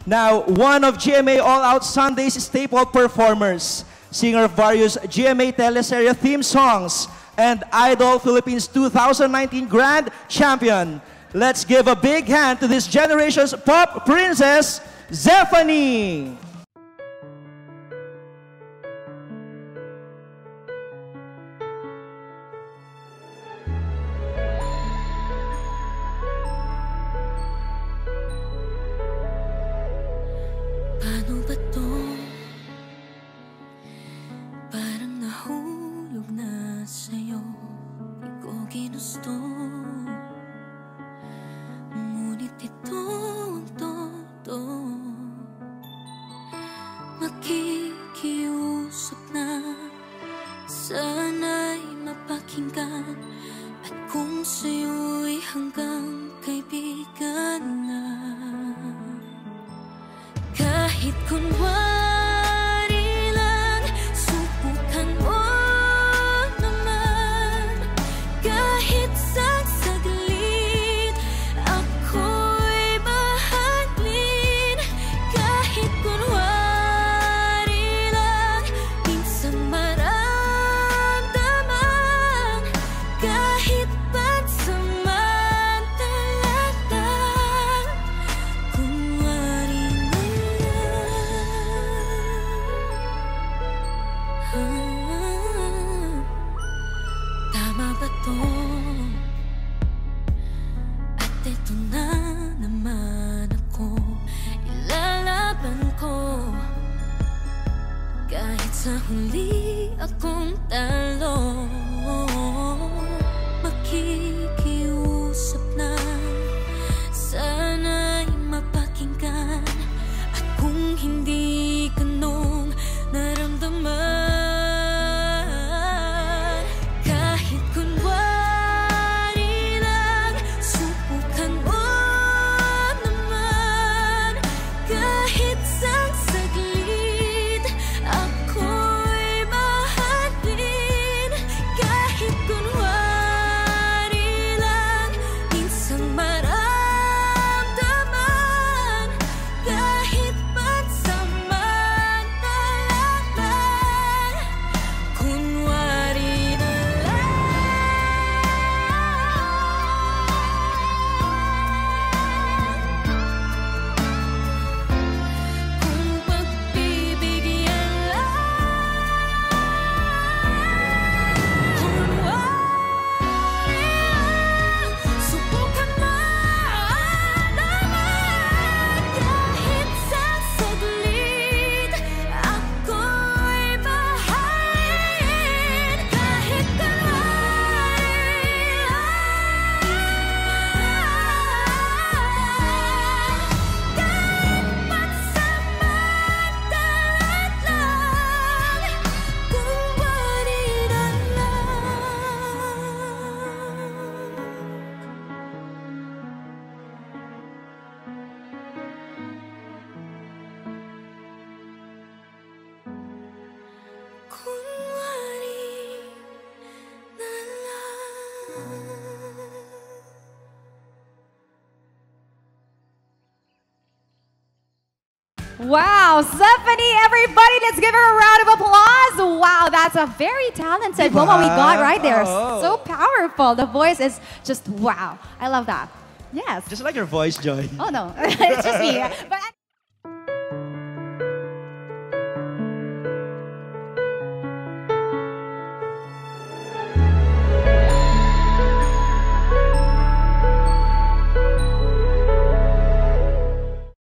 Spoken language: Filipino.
Now, one of GMA All Out Sunday's staple performers, singer of various GMA teleserye theme songs, and Idol Philippines 2019 Grand Champion. Let's give a big hand to this generation's pop princess, Zephanie. Paano ba to? Parang nahulog na sa'yo. Di ko ginusto. Ngunit ito ang totoo. Makikiusap na. Sana'y mapakinggan. At kung sa'yo'y hanggang kaibigan lang. Kahit kunwari lang, subukan mo naman. Kahit saglit, ako'y mahalin. Kahit kunwari lang, minsan maramdaman. Kahit pansamantala lang, kunwari tama ba to? At eto na naman ako, ilalaban ko. Kahit sa huli akong talo, makikiusap na. Sana'y mapakinggan. At kung hindi ka nung naramdaman, kahit kunwari lang, subukan mo naman. Kahit saglit, ako'y mahalin. Kahit kunwari lang, minsan maramdaman. Kahit pansamantala lang, kunwari na lang. Kung pagbibigyan lang, kunwari lang, subukan mo naman. Kahit saglit, ako'y mahalin. Kahit kunwari lang, kahit pansamantala lang, kunwari na lang. Kunwari na lang. Wow, Zephanie, everybody, let's give her a round of applause. Wow, that's a very talented woman we got right there. Oh. So powerful. The voice is just wow. I love that. Yes. Just like your voice, Joy. Oh no, it's just me. But